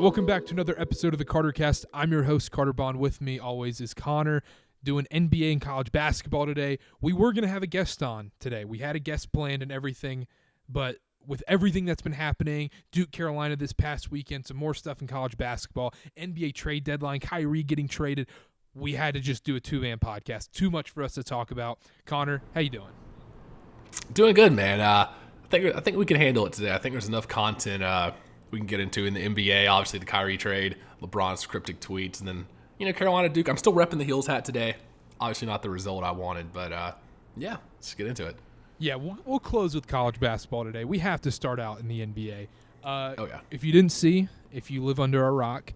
welcome back to another episode of the Carter Cast. I'm your host, Carter Bond. With me always is Connor, doing NBA and college basketball today. We were going to have a guest on today. We had a guest planned and everything, but with everything that's been happening, Duke, Carolina this past weekend, some more stuff in college basketball, NBA trade deadline, Kyrie getting traded, we had to just do a two-man podcast. Too much for us to talk about. Connor, how you doing? Doing good, man. I think we can handle it today. I think there's enough content we can get into in the NBA. Obviously, the Kyrie trade, LeBron's cryptic tweets, and then Carolina Duke. I'm still repping the Heels hat today. Obviously, not the result I wanted, but yeah, let's get into it. Yeah, we'll close with college basketball today. We have to start out in the NBA. Oh yeah. If you didn't see, if you live under a rock,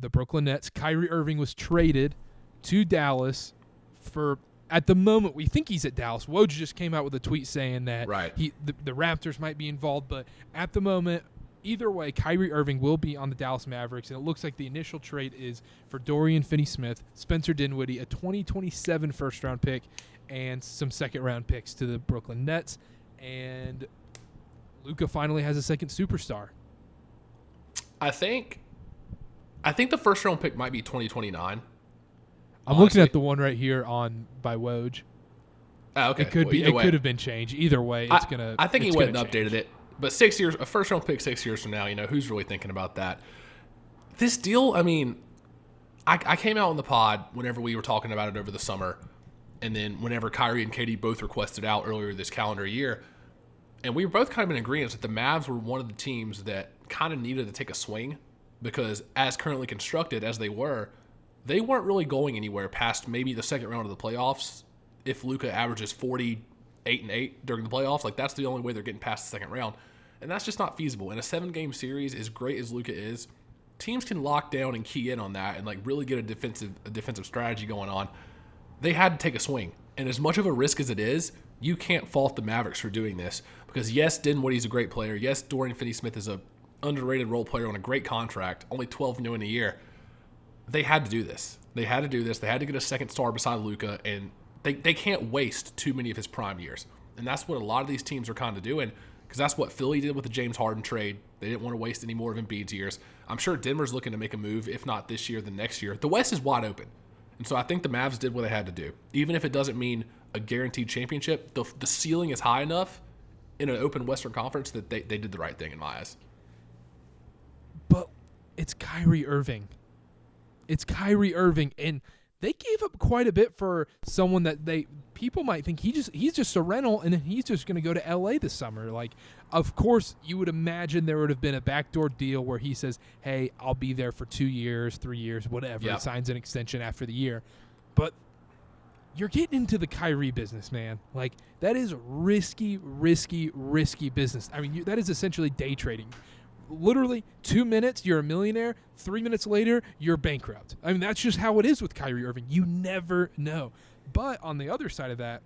the Brooklyn Nets, Kyrie Irving was traded to Dallas for. At the moment, we think he's at Dallas. Woj just came out with a tweet saying that the Raptors might be involved, but at the moment, either way, Kyrie Irving will be on the Dallas Mavericks, and it looks like the initial trade is for Dorian Finney-Smith, Spencer Dinwiddie, a 2027 first-round pick, and some second-round picks to the Brooklyn Nets, and Luka finally has a second superstar. I think the first-round pick might be 2029. I'm looking at the one right here by Woj. Oh, okay. It could have been changed. Either way, it's gonna. I think he went and updated it. But 6 years, a first round pick 6 years from now, who's really thinking about that? This deal, I came out on the pod whenever we were talking about it over the summer, and then whenever Kyrie and KD both requested out earlier this calendar year, and we were both kind of in agreement that the Mavs were one of the teams that kind of needed to take a swing because as currently constructed as they weren't really going anywhere past maybe the second round of the playoffs. If Luka averages 48-8 during the playoffs, that's the only way they're getting past the second round. And that's just not feasible. In a 7-game series, as great as Luka is, teams can lock down and key in on that and really get a defensive strategy going on. They had to take a swing. And as much of a risk as it is, you can't fault the Mavericks for doing this. Because yes, Dinwiddie's a great player. Yes, Dorian Finney-Smith is a underrated role player on a great contract, only $12 million a year. They had to do this. They had to get a second star beside Luka, and they can't waste too many of his prime years. And that's what a lot of these teams are kind of doing, because that's what Philly did with the James Harden trade. They didn't want to waste any more of Embiid's years. I'm sure Denver's looking to make a move, if not this year, then next year. The West is wide open. And so I think the Mavs did what they had to do. Even if it doesn't mean a guaranteed championship, the ceiling is high enough in an open Western Conference that they did the right thing in my eyes. But it's Kyrie Irving. And they gave up quite a bit for someone that people might think he's just a rental, and then he's just going to go to LA this summer. Of course, you would imagine there would have been a backdoor deal where he says, "Hey, I'll be there for 2 years, 3 years, whatever." Yep. Signs an extension after the year, but you're getting into the Kyrie business, man. That is risky business. That is essentially day trading. Literally 2 minutes, you're a millionaire. 3 minutes later, you're bankrupt. That's just how it is with Kyrie Irving. You never know. But on the other side of that,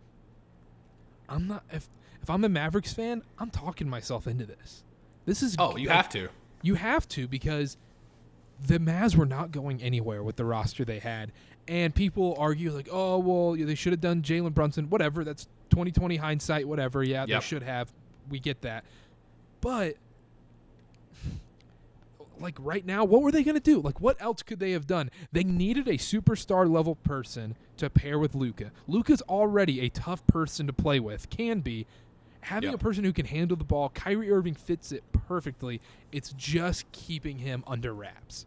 I'm not. If I'm a Mavericks fan, I'm talking myself into this. This is. Oh, you have to. You have to, because the Mavs were not going anywhere with the roster they had, and people argue oh well, they should have done Jalen Brunson. Whatever. That's 2020 hindsight. Whatever. Yeah, They should have. We get that, but. Right now, what were they going to do? What else could they have done? They needed a superstar level person to pair with Luka. Luka's already a tough person to play with, can be. Having a person who can handle the ball, Kyrie Irving fits it perfectly. It's just keeping him under wraps.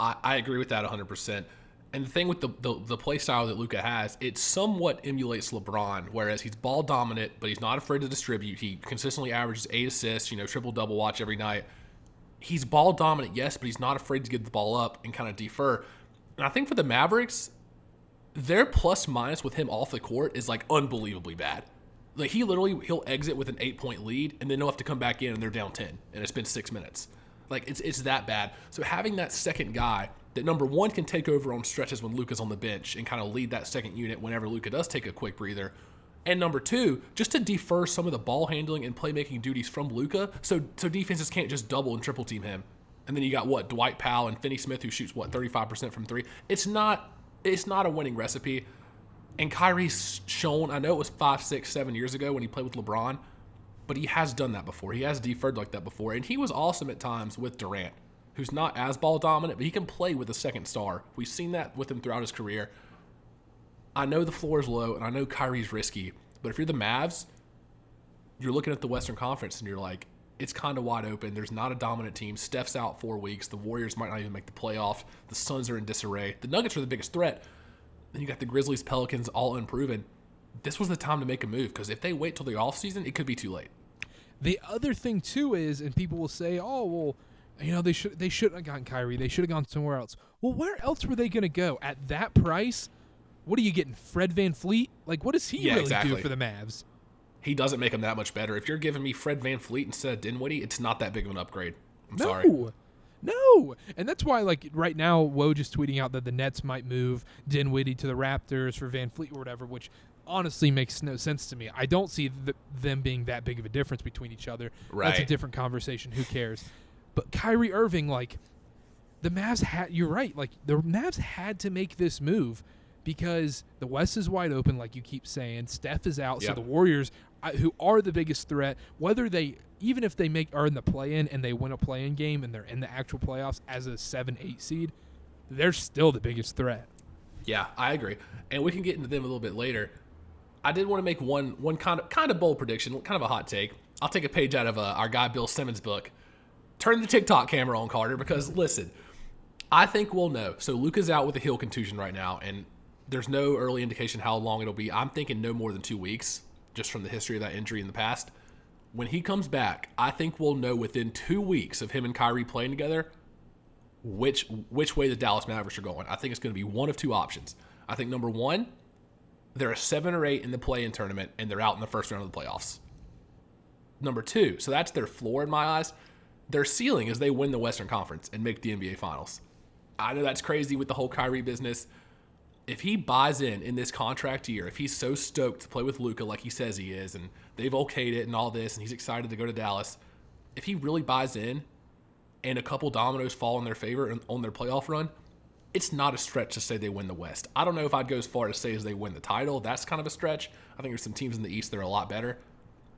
I agree with that 100%. And the thing with the play style that Luka has, it somewhat emulates LeBron, whereas he's ball dominant, but he's not afraid to distribute. He consistently averages 8 assists, triple-double watch every night. He's ball dominant, yes, but he's not afraid to give the ball up and kind of defer. And I think for the Mavericks, their plus-minus with him off the court is unbelievably bad. He'll exit with an 8-point lead, and then he'll have to come back in and they're down 10, and it's been 6 minutes. It's that bad. So having that second guy that, number one, can take over on stretches when Luka's on the bench and kind of lead that second unit whenever Luka does take a quick breather. And number two, just to defer some of the ball handling and playmaking duties from Luka, so defenses can't just double and triple team him. And then you got Dwight Powell and Finney-Smith, who shoots 35% from three. It's not a winning recipe. And Kyrie's shown, I know it was 5, 6, 7 years ago when he played with LeBron, but he has done that before. He has deferred like that before, and he was awesome at times with Durant. who's not as ball dominant, but he can play with a second star. We've seen that with him throughout his career. I know the floor is low, and I know Kyrie's risky, but if you're the Mavs, you're looking at the Western Conference, and you're like, it's kind of wide open. There's not a dominant team. Steph's out 4 weeks. The Warriors might not even make the playoff. The Suns are in disarray. The Nuggets are the biggest threat. Then you got the Grizzlies, Pelicans, all unproven. This was the time to make a move, because if they wait till the offseason, it could be too late. The other thing, too, is, and people will say, oh, well, they shouldn't have gotten Kyrie. They should have gone somewhere else. Well, where else were they going to go? At that price, what are you getting, Fred VanVleet? Like, what does he really do for the Mavs? He doesn't make him that much better. If you're giving me Fred VanVleet instead of Dinwiddie, it's not that big of an upgrade. I'm sorry. No. And that's why, like, right now, Woj is tweeting out that the Nets might move Dinwiddie to the Raptors for VanVleet or whatever, which honestly makes no sense to me. I don't see them being that big of a difference between each other. Right. That's a different conversation. Who cares? But Kyrie Irving, like, the Mavs you're right. Like, the Mavs had to make this move because the West is wide open, like you keep saying. Steph is out, so the Warriors, who are the biggest threat, even if they are in the play-in and they win a play-in game and they're in the actual playoffs as a 7-8 seed, they're still the biggest threat. Yeah, I agree. And we can get into them a little bit later. I did want to make one kind of bold prediction, kind of a hot take. I'll take a page out of our guy Bill Simmons' book. Turn the TikTok camera on, Carter, because listen, I think we'll know. So Luka's out with a heel contusion right now, and there's no early indication how long it'll be. I'm thinking no more than 2 weeks, just from the history of that injury in the past. When he comes back, I think we'll know within 2 weeks of him and Kyrie playing together which way the Dallas Mavericks are going. I think it's going to be one of two options. I think number one, they're a 7 or 8 in the play-in tournament, and they're out in the first round of the playoffs. Number two, so that's their floor in my eyes. Their ceiling is they win the Western Conference and make the NBA Finals. I know that's crazy with the whole Kyrie business. If he buys in this contract year, if he's so stoked to play with Luka like he says he is, and they've okayed it and all this, and he's excited to go to Dallas, if he really buys in and a couple dominoes fall in their favor on their playoff run, it's not a stretch to say they win the West. I don't know if I'd go as far as say as they win the title. That's kind of a stretch. I think there's some teams in the East that are a lot better.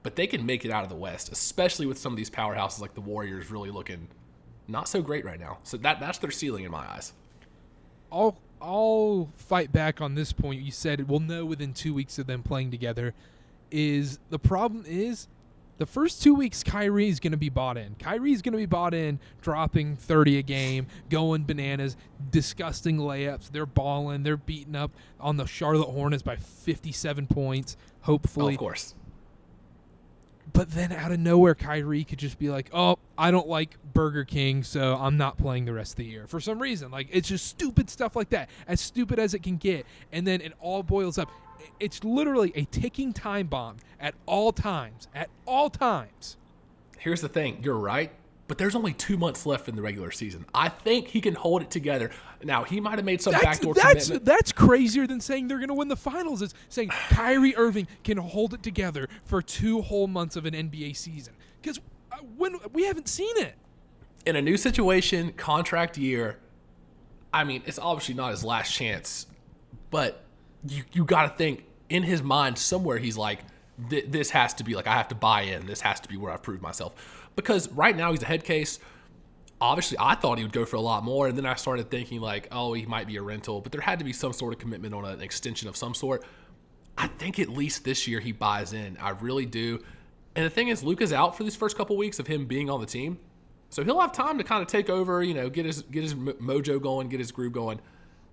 But they can make it out of the West, especially with some of these powerhouses like the Warriors really looking not so great right now. So that's their ceiling in my eyes. I'll fight back on this point. You said we'll know within 2 weeks of them playing together. The problem is the first 2 weeks Kyrie is going to be bought in. Kyrie's going to be bought in, dropping 30 a game, going bananas, disgusting layups. They're balling. They're beating up on the Charlotte Hornets by 57 points, hopefully. Of course. But then out of nowhere, Kyrie could just be like, oh, I don't like Burger King, so I'm not playing the rest of the year. For some reason. Like, it's just stupid stuff like that. As stupid as it can get. And then it all boils up. It's literally a ticking time bomb at all times. At all times. Here's the thing. You're right. But there's only 2 months left in the regular season. I think he can hold it together. Now, he might have made some backdoor commitment. That's crazier than saying they're going to win the finals. It's saying Kyrie Irving can hold it together for 2 whole months of an NBA season. Because when we haven't seen it. In a new situation, contract year, I mean, it's obviously not his last chance. But you got to think, in his mind, somewhere he's like, this has to be, like, I have to buy in. This has to be where I've proved myself. Because right now he's a head case. Obviously, I thought he would go for a lot more, and then I started thinking, like, oh, he might be a rental. But there had to be some sort of commitment on an extension of some sort. I think at least this year he buys in. I really do. And the thing is, Luka's out for these first couple weeks of him being on the team. So he'll have time to kind of take over, get his mojo going, get his groove going,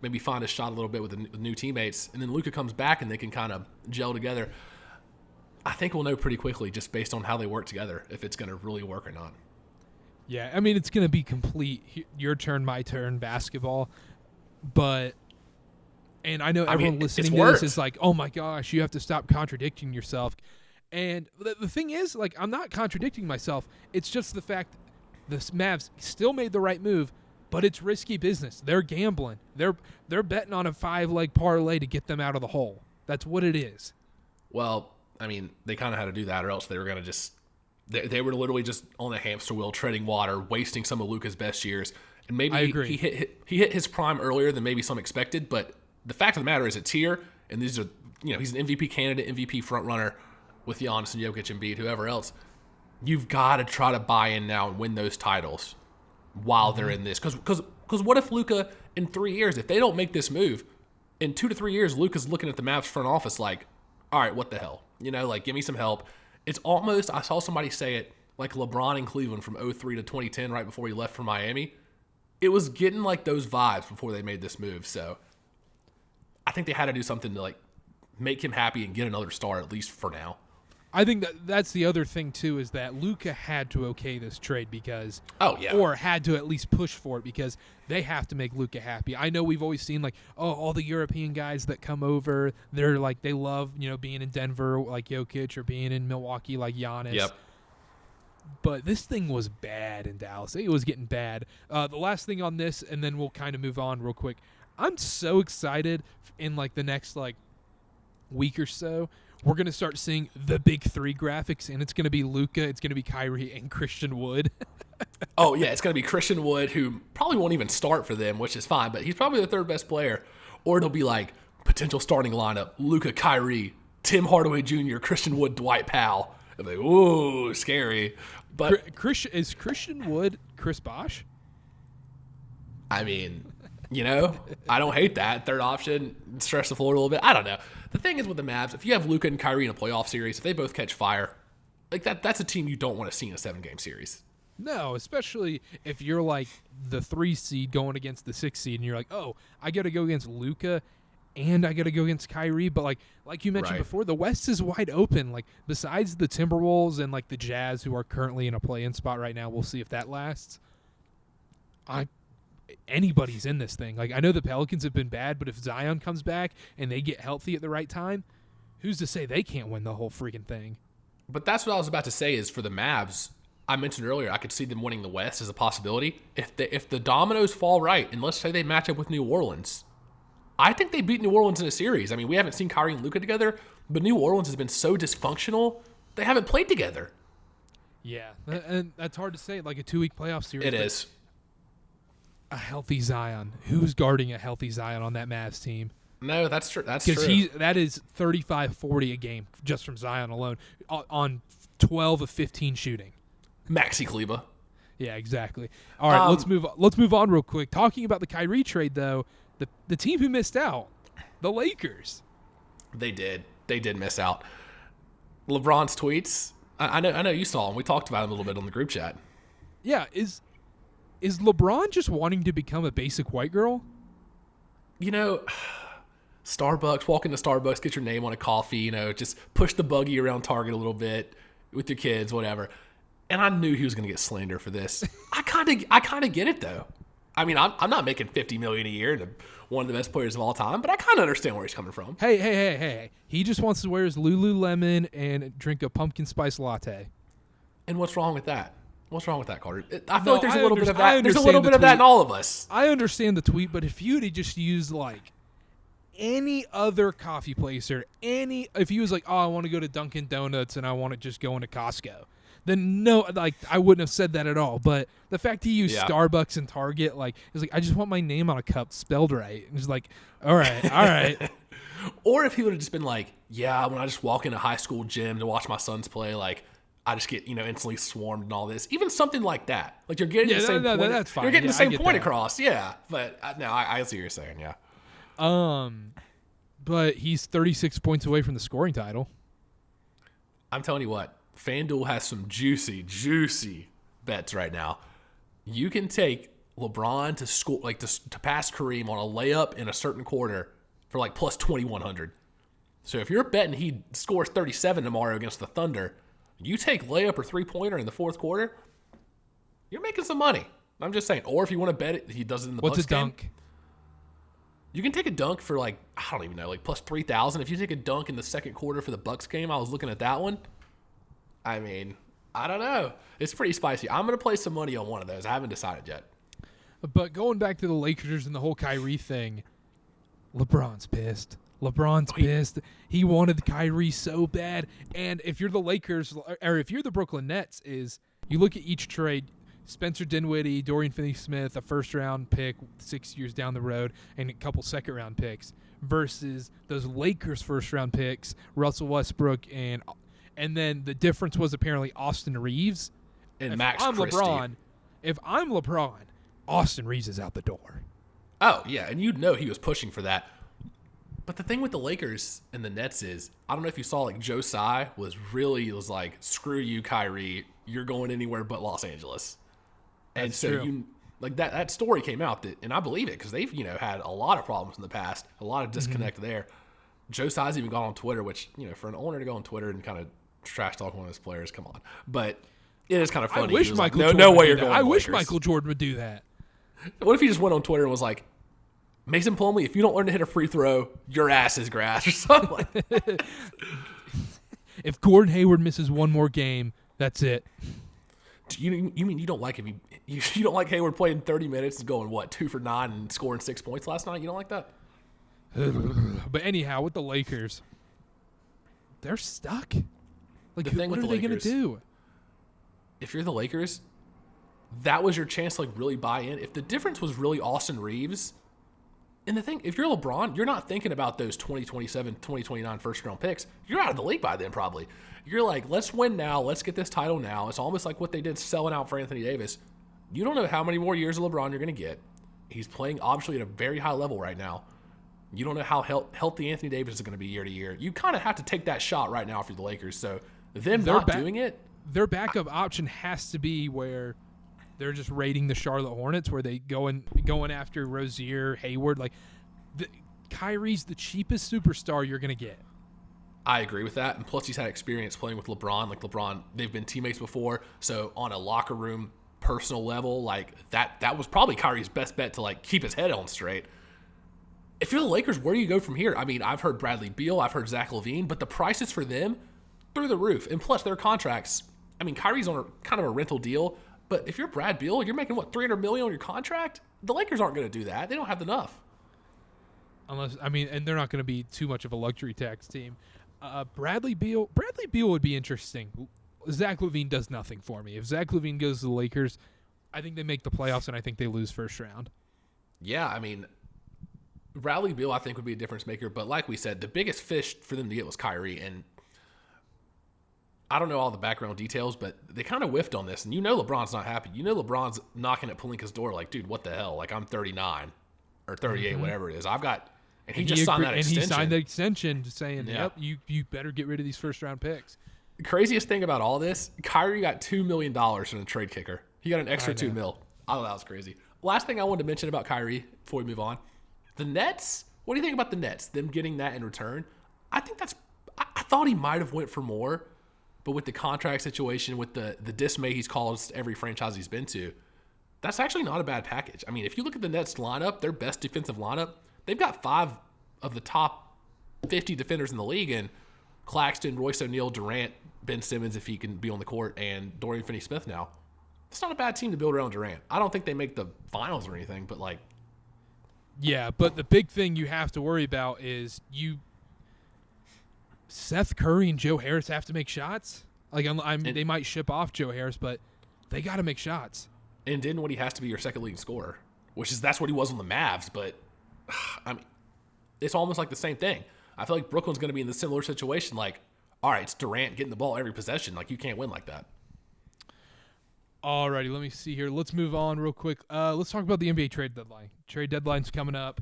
maybe find his shot a little bit with the new teammates. And then Luka comes back, and they can kind of gel together. I think we'll know pretty quickly just based on how they work together if it's going to really work or not. Yeah, I mean, it's going to be complete your turn, my turn basketball. And I know everyone listening to this is like, oh, my gosh, you have to stop contradicting yourself. And the thing is, like, I'm not contradicting myself. It's just the fact the Mavs still made the right move, but it's risky business. They're gambling. They're betting on a 5-leg parlay to get them out of the hole. That's what it is. Well, I mean, they kind of had to do that, or else they were going to just they were literally just on a hamster wheel, treading water, wasting some of Luka's best years. And maybe I agree. he hit his prime earlier than maybe some expected. But the fact of the matter is, it's here, and these are he's an MVP candidate, MVP front runner with Giannis and Jokic and Embiid, whoever else. You've got to try to buy in now and win those titles. while they're in this. Because what if Luka in 3 years, if they don't make this move, in 2 to 3 years, Luka's looking at the Mavs front office like, all right, what the hell? Like, give me some help. It's almost, I saw somebody say it, like LeBron in Cleveland from 2003 to 2010, right before he left for Miami. It was getting like those vibes before they made this move. So I think they had to do something to like make him happy and get another star, at least for now. I think that's the other thing, too, is that Luka had to okay this trade because or had to at least push for it because they have to make Luka happy. I know we've always seen, like, all the European guys that come over, they're like, they love, being in Denver like Jokic or being in Milwaukee like Giannis. Yep. But this thing was bad in Dallas. It was getting bad. The last thing on this, and then we'll kind of move on real quick. I'm so excited in, like, the next, like, week or so. We're going to start seeing the big three graphics, and it's going to be Luka, it's going to be Kyrie, and Christian Wood. Oh, yeah, it's going to be Christian Wood, who probably won't even start for them, which is fine, but he's probably the third best player. Or it'll be like potential starting lineup, Luka, Kyrie, Tim Hardaway Jr., Christian Wood, Dwight Powell. I'm like, ooh, scary. But is Christian Wood Chris Bosh? I mean, I don't hate that. Third option, stretch the floor a little bit. I don't know. The thing is with the Mavs, if you have Luka and Kyrie in a playoff series, if they both catch fire, like that's a team you don't want to see in a 7-game series. No, especially if you're like the 3 seed going against the 6 seed, and you're like, oh, I got to go against Luka, and I got to go against Kyrie. But like you mentioned before, the West is wide open. Like besides the Timberwolves and like the Jazz, who are currently in a play-in spot right now, we'll see if that lasts. Anybody's in this thing. Like I know the Pelicans have been bad, but if Zion comes back and they get healthy at the right time, who's to say they can't win the whole freaking thing? But that's what I was about to say is for the Mavs, I mentioned earlier, I could see them winning the West as a possibility. If the dominoes fall right, and let's say they match up with New Orleans, I think they beat New Orleans in a series. I mean, we haven't seen Kyrie and Luka together, but New Orleans has been so dysfunctional, they haven't played together. Yeah, and that's hard to say, like a 2-week playoff series. It is. A healthy Zion. Who's guarding a healthy Zion on that Mavs team? No, that's true. That's true. Because that is 35-40 a game just from Zion alone on 12 of 15 shooting. Maxi Kleba. Yeah, exactly. All right, let's move on real quick. Talking about the Kyrie trade, though, the team who missed out, the Lakers. They did miss out. LeBron's tweets. I know you saw them. We talked about them a little bit on the group chat. Yeah, is LeBron just wanting to become a basic white girl? Starbucks, walk into Starbucks, get your name on a coffee, just push the buggy around Target a little bit with your kids, whatever. And I knew he was going to get slander for this. I kind of get it though. I mean, I'm not making $50 million a year and one of the best players of all time, but I kind of understand where he's coming from. Hey. He just wants to wear his Lululemon and drink a pumpkin spice latte. And what's wrong with that? What's wrong with that, Carter? I feel like there's a little bit of that. There's a little bit of that in all of us. I understand the tweet, but if you'd just used like any other coffee place or if he was like, oh, I want to go to Dunkin' Donuts and I want to just go into Costco, then no, like I wouldn't have said that at all. But the fact he used Starbucks and Target, like, he's like, I just want my name on a cup spelled right. And he's like, all right. Or if he would have just been like, yeah, when I just walk in a high school gym to watch my sons play, like, I just get, instantly swarmed and all this. Even something like that. Like, you're getting the same point. That's fine. You're getting the same point across. Yeah. But no, I see what you're saying. Yeah. But he's 36 points away from the scoring title. I'm telling you what, FanDuel has some juicy bets right now. You can take LeBron to score, like to pass Kareem on a layup in a certain quarter for like plus 2,100. So if you're betting he scores 37 tomorrow against the Thunder, you take layup or 3-pointer in the fourth quarter, you're making some money. I'm just saying. Or if you want to bet it, he does it in the Bucks game. What's a dunk? You can take a dunk for like, I don't even know, like plus 3,000. If you take a dunk in the second quarter for the Bucks game, I was looking at that one. I mean, I don't know. It's pretty spicy. I'm going to play some money on one of those. I haven't decided yet. But going back to the Lakers and the whole Kyrie thing, LeBron's pissed. Pissed. He wanted Kyrie so bad. And if you're the Lakers, or if you're the Brooklyn Nets, is you look at each trade, Spencer Dinwiddie, Dorian Finney-Smith, a first-round pick 6 years down the road, and a couple second-round picks, versus those Lakers first-round picks, Russell Westbrook, and then the difference was apparently Austin Reeves. And Max I'm Christie. LeBron. If I'm LeBron, Austin Reeves is out the door. Oh, yeah, and you'd know he was pushing for that. But the thing with the Lakers and the Nets is, I don't know if you saw, like, Joe Tsai was like, screw you, Kyrie. You're going anywhere but Los Angeles. And That's so true. that story came out, and I believe it because they've, had a lot of problems in the past, a lot of disconnect there. Joe Tsai's even gone on Twitter, which, for an owner to go on Twitter and kind of trash talk one of his players, come on. But it is kind of funny. I wish Michael Jordan no way would you're do that. going I to wish Lakers. Michael Jordan would do that. What if he just went on Twitter and was like, Mason Plumlee, if you don't learn to hit a free throw, your ass is grass or something like that. If Gordon Hayward misses one more game, that's it. You mean you don't like him? You don't like Hayward playing 30 minutes and going, 2 for 9 and scoring 6 points last night? You don't like that? But anyhow, with the Lakers, they're stuck. Like, The thing what with are the they going to Lakers- do? If you're the Lakers, that was your chance to, like, really buy in. If the difference was really Austin Reeves, and the thing, if you're LeBron, you're not thinking about those 2027, 2029 first-round picks. You're out of the league by then, probably. You're like, let's win now. Let's get this title now. It's almost like what they did selling out for Anthony Davis. You don't know how many more years of LeBron you're going to get. He's playing, obviously, at a very high level right now. You don't know how healthy Anthony Davis is going to be year to year. You kind of have to take that shot right now for the Lakers. So them They're not back- doing it, Their backup option has to be where they're just raiding the Charlotte Hornets, where they going after Rozier, Hayward. Like, Kyrie's the cheapest superstar you're going to get. I agree with that. And plus, he's had experience playing with LeBron. Like, LeBron, they've been teammates before. So on a locker room, personal level, like, that was probably Kyrie's best bet to, like, keep his head on straight. If you're the Lakers, where do you go from here? I mean, I've heard Bradley Beal, I've heard Zach LaVine, but the prices for them, through the roof. And plus, their contracts, I mean, Kyrie's on kind of a rental deal, but if you're Brad Beal, you're making, $300 million on your contract? The Lakers aren't going to do that. They don't have enough. And they're not going to be too much of a luxury tax team. Bradley Beal would be interesting. Zach LaVine does nothing for me. If Zach LaVine goes to the Lakers, I think they make the playoffs, and I think they lose first round. Yeah, I mean, Bradley Beal, I think, would be a difference maker. But like we said, the biggest fish for them to get was Kyrie. And I don't know all the background details, but they kind of whiffed on this. And LeBron's not happy. LeBron's knocking at Pelinka's door like, dude, what the hell? Like, I'm 39 or 38, whatever it is. And he just signed that extension. And he signed the extension saying, Yeah. yep, you better get rid of these first-round picks. The craziest thing about all this, Kyrie got $2 million from the trade kicker. He got an extra $2 million. I thought that was crazy. Last thing I wanted to mention about Kyrie before we move on. The Nets, what do you think about the Nets? Them getting that in return? I think I thought he might have went for more, but with the contract situation, with the dismay he's caused every franchise he's been to, that's actually not a bad package. I mean, if you look at the Nets lineup, their best defensive lineup, they've got 5 of the top 50 defenders in the league, and Claxton, Royce O'Neal, Durant, Ben Simmons, if he can be on the court, and Dorian Finney-Smith now. It's not a bad team to build around Durant. I don't think they make the finals or anything, but like, Yeah, but the big thing you have to worry about is Seth Curry and Joe Harris have to make shots. Like, they might ship off Joe Harris, but they got to make shots. and then when he has to be your second leading scorer, that's what he was on the Mavs. But I mean, it's almost like the same thing. I feel like Brooklyn's going to be in the similar situation. Like, all right, it's Durant getting the ball every possession. Like, you can't win like that. Alrighty, let me see here. Let's move on real quick. Let's talk about the NBA trade deadline. Trade deadline's coming up.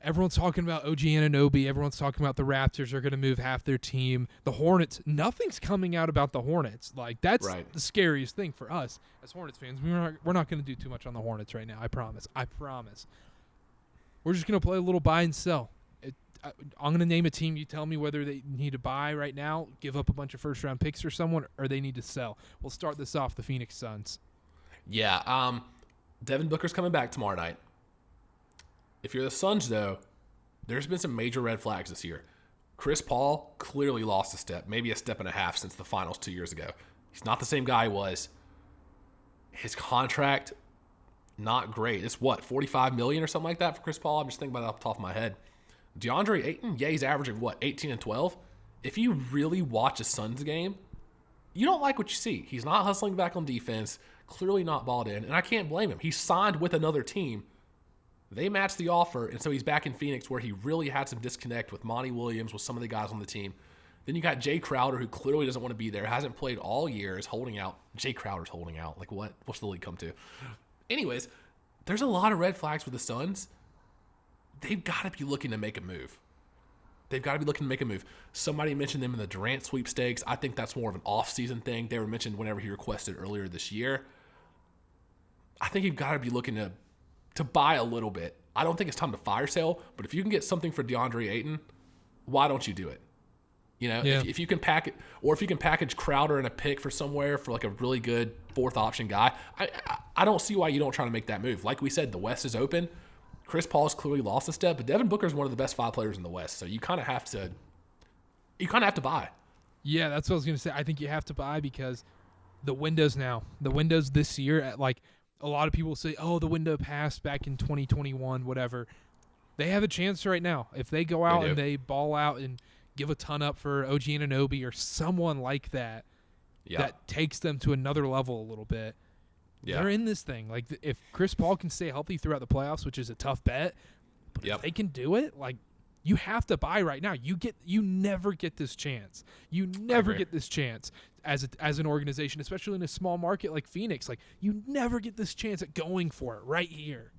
Everyone's talking about OG Anunoby. Everyone's talking about the Raptors are going to move half their team. The Hornets, nothing's coming out about the Hornets. Like, that's Right. the scariest thing for us as Hornets fans. We're not going to do too much on the Hornets right now. I promise. We're just going to play a little buy and sell. I'm going to name a team. You tell me whether they need to buy right now, give up a bunch of first-round picks for someone, or they need to sell. We'll start this off, the Phoenix Suns. Yeah, Devin Booker's coming back tomorrow night. If you're the Suns, though, there's been some major red flags this year. Chris Paul clearly lost a step, maybe a step and a half since the finals 2 years ago. He's not the same guy he was. His contract, not great. It's what, $45 million or something like that for Chris Paul? I'm just thinking about that off the top of my head. DeAndre Ayton, yeah, he's averaging what, 18 and 12? If you really watch a Suns game, you don't like what you see. He's not hustling back on defense, clearly not balled in, and I can't blame him. He signed with another team. They matched the offer, and so he's back in Phoenix where he really had some disconnect with Monty Williams, with some of the guys on the team. Then you got Jay Crowder, who clearly doesn't want to be there, hasn't played all year, is holding out. Jay Crowder's holding out. Like, what? What's the league come to? Anyways, there's a lot of red flags with the Suns. They've got to be looking to make a move. Somebody mentioned them in the Durant sweepstakes. I think that's more of an off-season thing. They were mentioned whenever he requested earlier this year. I think you've got to be looking to buy a little bit. I don't think it's time to fire sale, but if you can get something for DeAndre Ayton, why don't you do it? You know, if you can package Crowder and a pick for somewhere for like a really good fourth option guy, I don't see why you don't try to make that move. Like we said, the West is open. Chris Paul's clearly lost a step, but Devin Booker is one of the best 5 players in the West. So you kind of have to buy. Yeah, that's what I was going to say. I think you have to buy because the windows this year, like a lot of people say, oh, the window passed back in 2021, whatever. They have a chance right now. If they go out and they ball out and give a ton up for OG Anunoby or someone like that, that takes them to another level a little bit. Yeah. They're in this thing. Like, if Chris Paul can stay healthy throughout the playoffs, which is a tough bet, but if they can do it, like, you have to buy right now. You never get this chance. You never get this chance as an organization, especially in a small market like Phoenix. Like, you never get this chance at going for it right here.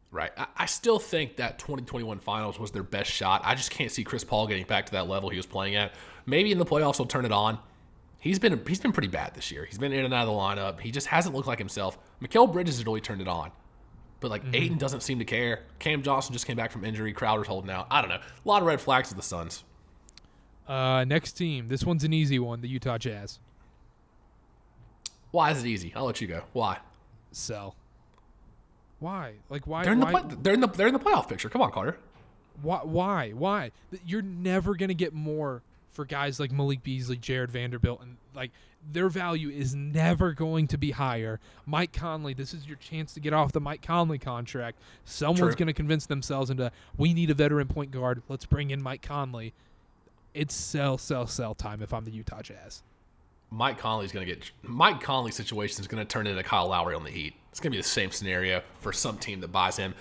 Right. I still think that 2021 Finals was their best shot. I just can't see Chris Paul getting back to that level he was playing at. Maybe in the playoffs he'll turn it on. He's been pretty bad this year. He's been in and out of the lineup. He just hasn't looked like himself. Mikal Bridges has really turned it on. But, like, Ayton doesn't seem to care. Cam Johnson just came back from injury. Crowder's holding out. I don't know. A lot of red flags with the Suns. Next team. This one's an easy one, the Utah Jazz. Why is it easy? I'll let you go. Why? Sell. Why? Like, why? They're in the playoff picture. Come on, Carter. Why? You're never going to get more for guys like Malik Beasley, Jared Vanderbilt, and like their value is never going to be higher. Mike Conley, this is your chance to get off the Mike Conley contract. Someone's going to convince themselves into, we need a veteran point guard. Let's bring in Mike Conley. It's sell time if I'm the Utah Jazz. Mike Conley's situation is going to turn into Kyle Lowry on the Heat. It's going to be the same scenario for some team that buys him.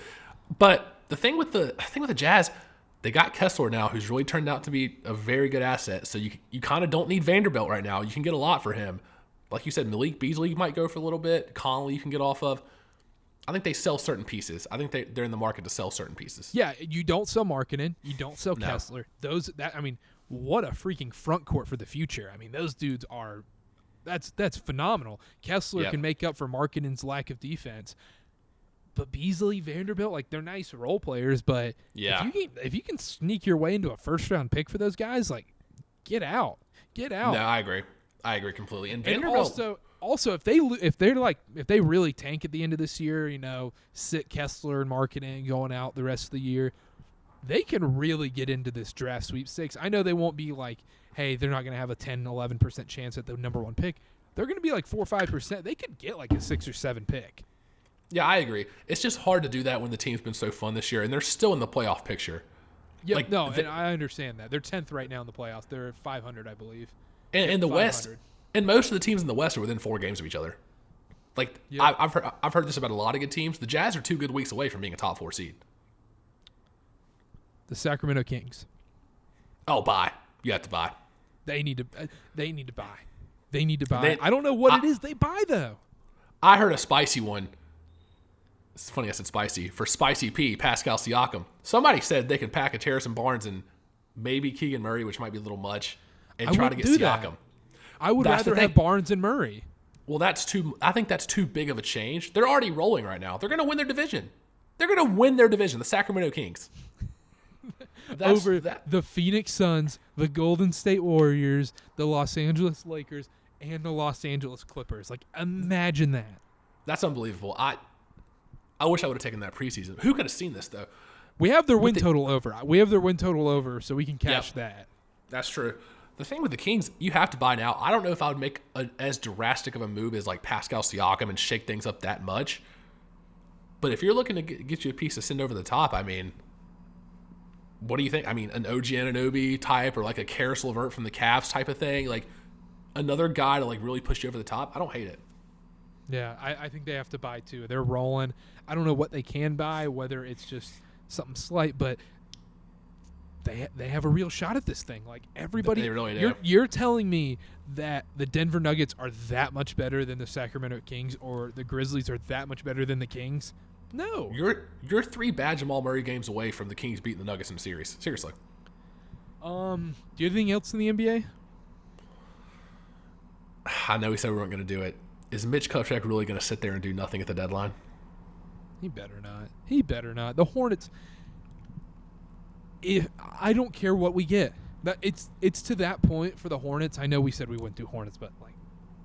But the thing with the Jazz, they got Kessler now, who's really turned out to be a very good asset. So you kind of don't need Vanderbilt right now. You can get a lot for him. Like you said, Malik Beasley might go for a little bit. Conley you can get off of. I think they sell certain pieces. I think they're in the market to sell certain pieces. Yeah, you don't sell Markkanen. You don't sell Kessler. What a freaking front court for the future. I mean, those dudes are – that's phenomenal. Kessler can make up for Markkanen's lack of defense. But Beasley, Vanderbilt, like, they're nice role players, but if you can sneak your way into a first-round pick for those guys, like, get out. Get out. No, I agree completely. And Vanderbilt – Also, if they really tank at the end of this year, sit Kessler and Markkanen going out the rest of the year, they can really get into this draft sweepstakes. I know they won't be like, hey, they're not going to have a 10, 11% chance at the number one pick. They're going to be like 4 or 5%. They could get like a 6 or 7 pick. Yeah, I agree. It's just hard to do that when the team's been so fun this year, and they're still in the playoff picture. Yeah, and I understand that. They're 10th right now in the playoffs. They're 500, I believe. And the West, and most of the teams in the West are within 4 games of each other. Like, I've heard this about a lot of good teams. The Jazz are 2 good weeks away from being a top 4 seed. The Sacramento Kings. Oh, buy. You have to buy. They need to buy. I don't know what it is they buy, though. I heard a spicy one. It's funny I said spicy. For Spicy P, Pascal Siakam. Somebody said they could package Harrison Barnes and maybe Keegan Murray, which might be a little much, and try to get Siakam. I would rather have Barnes and Murray. Well, I think that's too big of a change. They're already rolling right now. They're going to win their division. The Sacramento Kings. Over the Phoenix Suns, the Golden State Warriors, the Los Angeles Lakers, and the Los Angeles Clippers. Like, imagine that. That's unbelievable. I wish I would have taken that preseason. Who could have seen this, though? We have their win total over. So we can cash that. That's true. The thing with the Kings, you have to buy now. I don't know if I would make as drastic of a move as like Pascal Siakam and shake things up that much. But if you're looking to get you a piece to send over the top, I mean, what do you think? I mean, an OG Anunoby type or like a Karis LeVert from the Cavs type of thing, like another guy to like really push you over the top. I don't hate it. Yeah, I think they have to buy too. They're rolling. I don't know what they can buy, whether it's just something slight, but they have a real shot at this thing. Like everybody, They really do. You're telling me that the Denver Nuggets are that much better than the Sacramento Kings, or the Grizzlies are that much better than the Kings? No. You're 3 bad Jamal Murray games away from the Kings beating the Nuggets in the series. Seriously. Do you have anything else in the NBA? I know we said we weren't going to do it. Is Mitch Kupchak really going to sit there and do nothing at the deadline? He better not. The Hornets. I don't care what we get. It's to that point for the Hornets. I know we said we wouldn't do Hornets, but like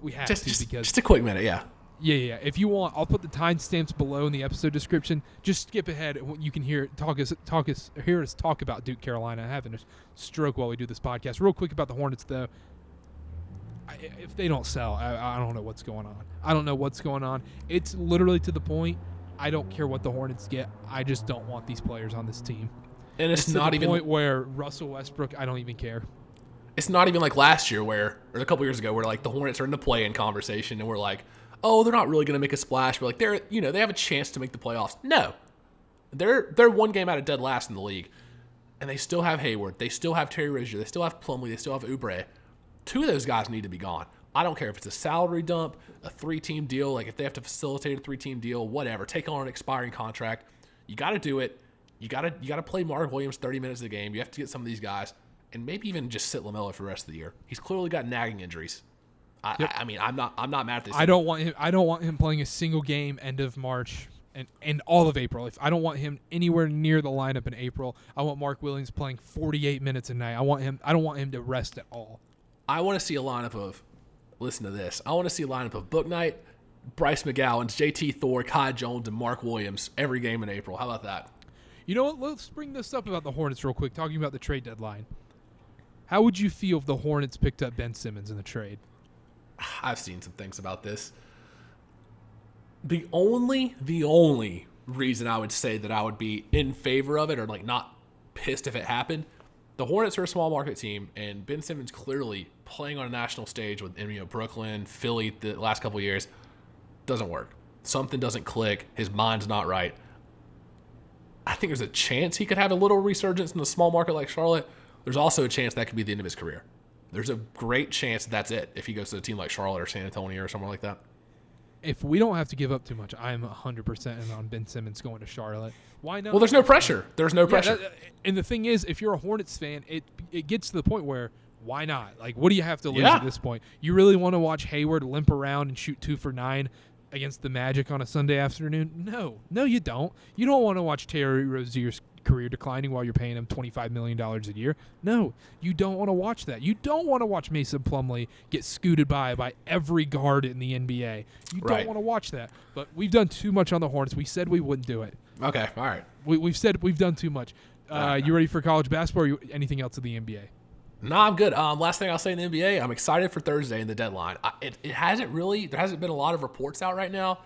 we have to because just a quick minute, yeah. Yeah. If you want, I'll put the timestamps below in the episode description. Just skip ahead. You can hear us talk about Duke Carolina. Having a stroke while we do this podcast. Real quick about the Hornets, though. If they don't sell, I don't know what's going on. It's literally to the point. I don't care what the Hornets get. I just don't want these players on this team. And it's not to the even point where Russell Westbrook, I don't even care. It's not even like last year or a couple years ago where like the Hornets are in the play-in conversation and we're like, oh, they're not really going to make a splash, but like they have a chance to make the playoffs. No, they're one game out of dead last in the league, and they still have Hayward, they still have Terry Rozier, they still have Plumlee, they still have Oubre. 2 of those guys need to be gone. I don't care if it's a salary dump, a 3-team deal, like if they have to facilitate a 3-team deal, whatever. Take on an expiring contract. You got to do it. You got to play Mark Williams 30 minutes of the game. You have to get some of these guys, and maybe even just sit LaMelo for the rest of the year. He's clearly got nagging injuries. I mean, I'm not mad at this. I don't want him playing a single game end of March and all of April. If I don't want him anywhere near the lineup in April, I want Mark Williams playing 48 minutes a night. I don't want him to rest at all. I want to see a lineup of. Listen to this. I want to see a lineup of Book Knight, Bryce McGowan, JT Thor, Kai Jones, and Mark Williams every game in April. How about that? You know what? Let's bring this up about the Hornets real quick, talking about the trade deadline. How would you feel if the Hornets picked up Ben Simmons in the trade? I've seen some things about this. The only reason I would say that I would be in favor of it or like not pissed if it happened, the Hornets are a small market team, and Ben Simmons clearly playing on a national stage with Brooklyn, Philly the last couple of years doesn't work. Something doesn't click. His mind's not right. I think there's a chance he could have a little resurgence in a small market like Charlotte. There's also a chance that could be the end of his career. There's a great chance that's it if he goes to a team like Charlotte or San Antonio or somewhere like that. If we don't have to give up too much, I'm 100% on Ben Simmons going to Charlotte. Why not? Well, there's no pressure. There's no pressure. And the thing is, if you're a Hornets fan, it gets to the point where why not? Like, what do you have to lose at this point? You really want to watch Hayward limp around and shoot 2 for 9 against the Magic on a Sunday afternoon? No, you don't. You don't want to watch Terry Rozier's career declining while you're paying him $25 million a year. No, you don't want to watch that. You don't want to watch Mason Plumlee get scooted by every guard in the NBA. You don't want to watch that. But we've done too much on the Hornets. We said we wouldn't do it. Okay, all right. We've said we've done too much. You ready for college basketball or anything else in the NBA? No, I'm good. Last thing I'll say in the NBA, I'm excited for Thursday and the deadline. There hasn't been a lot of reports out right now.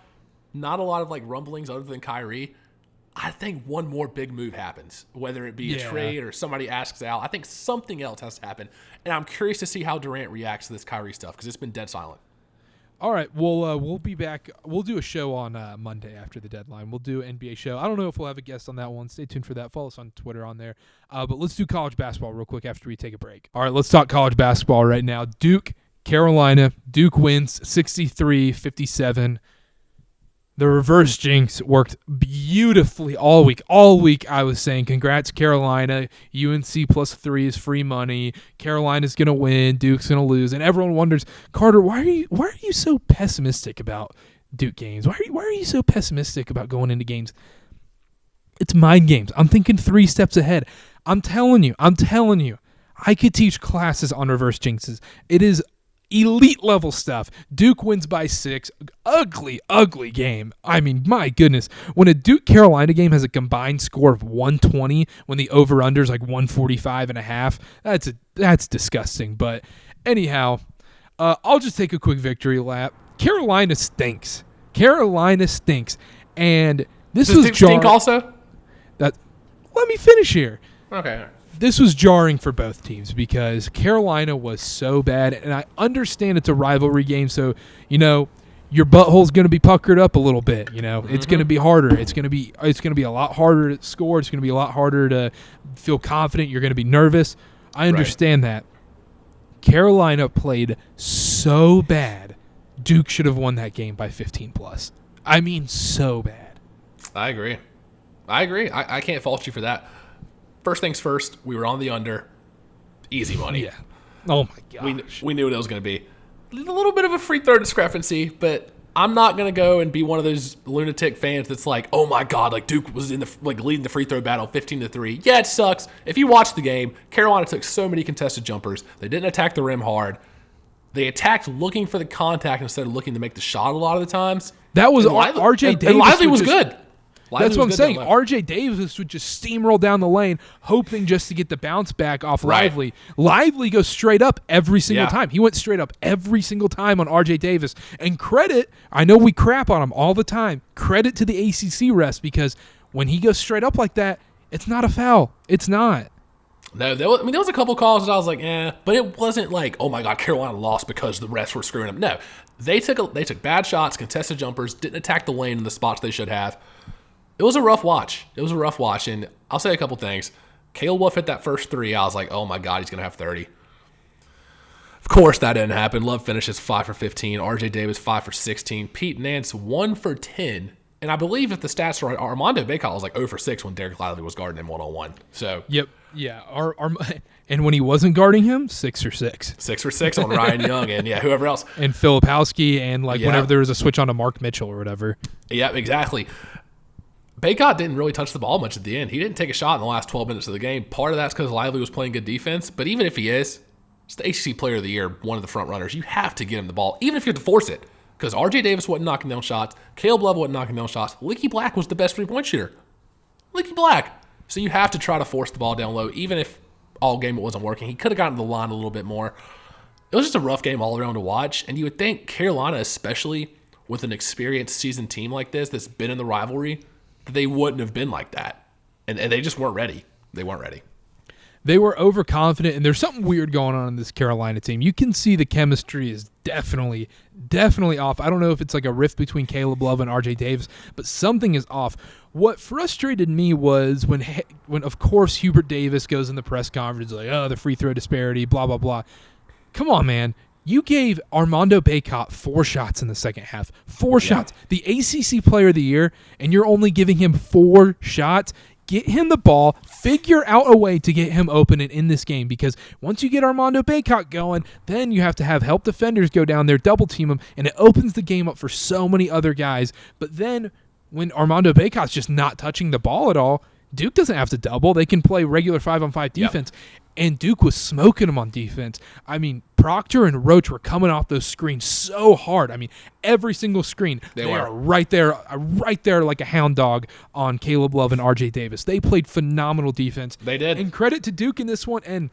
Not a lot of like rumblings other than Kyrie. I think one more big move happens, whether it be a trade or somebody asks out. I think something else has to happen, and I'm curious to see how Durant reacts to this Kyrie stuff because it's been dead silent. All right, we'll be back. We'll do a show on Monday after the deadline. We'll do an NBA show. I don't know if we'll have a guest on that one. Stay tuned for that. Follow us on Twitter on there. But let's do college basketball real quick after we take a break. All right, let's talk college basketball right now. Duke, Carolina. Duke wins 63-57. The reverse jinx worked beautifully all week. All week I was saying, congrats, Carolina. UNC +3 is free money. Carolina's going to win. Duke's going to lose. And everyone wonders, Carter, why are you so pessimistic about Duke games? Why are you so pessimistic about going into games? It's mind games. I'm thinking 3 steps ahead. I'm telling you. I could teach classes on reverse jinxes. It is elite level stuff. Duke wins by 6. Ugly game. I mean, my goodness. When a Duke Carolina game has a combined score of 120, when the over-under is like 145.5, that's disgusting. But anyhow, I'll just take a quick victory lap. Carolina stinks. And this was Duke stink also? Let me finish here. Okay. This was jarring for both teams because Carolina was so bad, and I understand it's a rivalry game, so, your butthole's going to be puckered up a little bit. It's going to be harder. It's going to be a lot harder to score. It's going to be a lot harder to feel confident. You're going to be nervous. I understand that. Carolina played so bad. Duke should have won that game by 15 plus. I mean, so bad. I agree. I can't fault you for that. First things first, we were on the under. Easy money. Yeah. Oh, my gosh. We knew what it was going to be. A little bit of a free throw discrepancy, but I'm not going to go and be one of those lunatic fans that's like, oh, my God, like Duke was leading the free throw battle 15-3. Yeah, it sucks. If you watch the game, Carolina took so many contested jumpers. They didn't attack the rim hard. They attacked looking for the contact instead of looking to make the shot a lot of the times. That was RJ Davis. And Lively was good. That's what I'm saying. RJ Davis would just steamroll down the lane, hoping just to get the bounce back off Lively. Lively goes straight up every single time. He went straight up every single time on RJ Davis. And credit, I know we crap on him all the time. Credit to the ACC refs, because when he goes straight up like that, it's not a foul. It's not. No, there was a couple calls that I was like, but it wasn't like, oh my God, Carolina lost because the refs were screwing them. No, they took bad shots, contested jumpers, didn't attack the lane in the spots they should have. It was a rough watch. And I'll say a couple things. Caleb Love hit that first three. I was like, oh my God, he's going to have 30. Of course, that didn't happen. Love finishes 5 for 15. RJ Davis 5 for 16. Pete Nance 1 for 10. And I believe if the stats are right, Armando Bacot was like 0 for 6 when Derek Lively was guarding him one-on-one. So yep, yeah. And when he wasn't guarding him, 6 for 6. 6 for 6 on Ryan Young and whoever else. And Filipowski and whenever there was a switch on to Mark Mitchell or whatever. Yeah, exactly. Bacot didn't really touch the ball much at the end. He didn't take a shot in the last 12 minutes of the game. Part of that's because Lively was playing good defense. But even if he is, it's the ACC Player of the Year, one of the front runners. You have to get him the ball, even if you have to force it. Because RJ Davis wasn't knocking down shots. Caleb Love wasn't knocking down shots. Leaky Black was the best three-point shooter. Leaky Black. So you have to try to force the ball down low, even if all game it wasn't working. He could have gotten to the line a little bit more. It was just a rough game all around to watch. And you would think Carolina, especially with an experienced seasoned team like this that's been in the rivalry, they wouldn't have been like that. And they just weren't ready. They weren't ready. They were overconfident, and there's something weird going on in this Carolina team. You can see the chemistry is definitely off. I don't know if it's like a rift between Caleb Love and RJ Davis, but something is off. What frustrated me was when of course, Hubert Davis goes in the press conference like, oh, the free throw disparity, blah, blah, blah. Come on, man. You gave Armando Bacot 4 shots in the second half. 4 shots. The ACC Player of the Year, and you're only giving him 4 shots. Get him the ball. Figure out a way to get him open and in this game, because once you get Armando Bacot going, then you have to have help defenders go down there, double team him, and it opens the game up for so many other guys. But then when Armando Bacot's just not touching the ball at all, Duke doesn't have to double. They can play regular 5-on-5 defense. And Duke was smoking them on defense. I mean, Proctor and Roach were coming off those screens so hard. I mean, every single screen. They are right there like a hound dog on Caleb Love and RJ Davis. They played phenomenal defense. They did. And credit to Duke in this one. And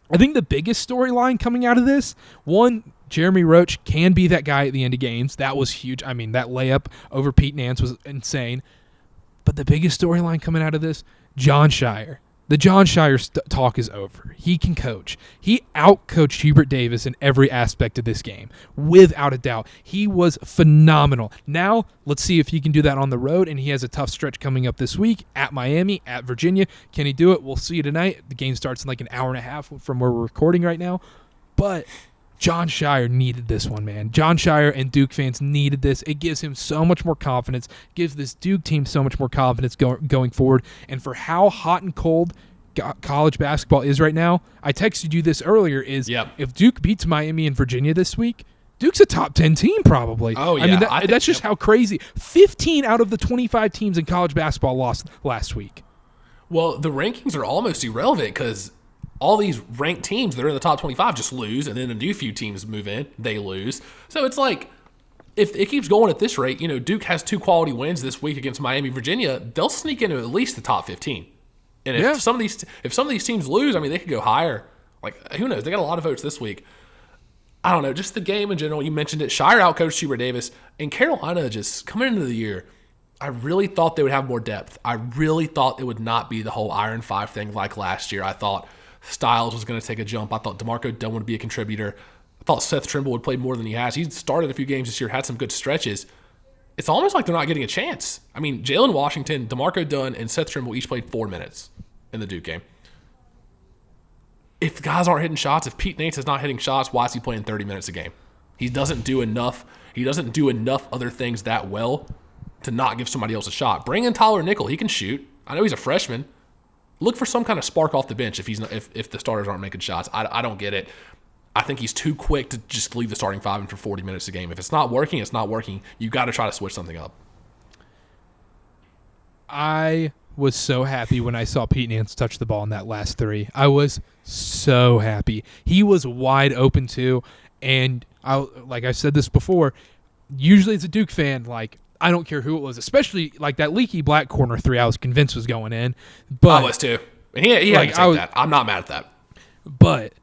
I think the biggest storyline coming out of this, one, Jeremy Roach can be that guy at the end of games. That was huge. I mean, that layup over Pete Nance was insane. But the biggest storyline coming out of this, John Shire. The John Shire talk is over. He can coach. He outcoached Hubert Davis in every aspect of this game, without a doubt. He was phenomenal. Now, let's see if he can do that on the road, and he has a tough stretch coming up this week at Miami, at Virginia. Can he do it? We'll see tonight. The game starts in like an hour and a half from where we're recording right now. But John Shire needed this one, man. John Shire and Duke fans needed this. It gives him so much more confidence, gives this Duke team so much more confidence going forward. And for how hot and cold college basketball is right now, I texted you this earlier, if Duke beats Miami and Virginia this week, Duke's a top 10 team probably. Oh, yeah. I mean, that's just how crazy. 15 out of the 25 teams in college basketball lost last week. Well, the rankings are almost irrelevant because all these ranked teams that are in the top 25 just lose, and then a new few teams move in, they lose. So it's like, if it keeps going at this rate, Duke has 2 quality wins this week against Miami, Virginia, they'll sneak into at least the top 15. And if some of these teams lose, I mean, they could go higher. Like, who knows? They got a lot of votes this week. I don't know. Just the game in general. You mentioned it. Shire outcoached Hubert Davis. And Carolina, just coming into the year, I really thought they would have more depth. I really thought it would not be the whole Iron 5 thing like last year. I thought Styles was going to take a jump. I thought DeMarco Dunn would be a contributor. thought Seth Trimble would play more than he has. He's started a few games this year, had some good stretches. It's almost like they're not getting a chance. I mean, Jalen Washington, DeMarco Dunn, and Seth Trimble each played 4 minutes in the Duke game. If the guys aren't hitting shots, if Pete Nance is not hitting shots, why is he playing 30 minutes a game? He doesn't do enough. He doesn't do enough other things that well to not give somebody else a shot. Bring in Tyler Nickel. He can shoot. I know he's a freshman. Look for some kind of spark off the bench if the starters aren't making shots. I don't get it. I think he's too quick to just leave the starting five in for 40 minutes a game. If it's not working, it's not working. You got to try to switch something up. I was so happy when I saw Pete Nance touch the ball in that last 3. I was so happy. He was wide open too, and like I said this before, usually as a Duke fan, like I don't care who it was, especially like that leaky black corner 3 I was convinced was going in. But I was too. And he had to take that. I'm not mad at that. But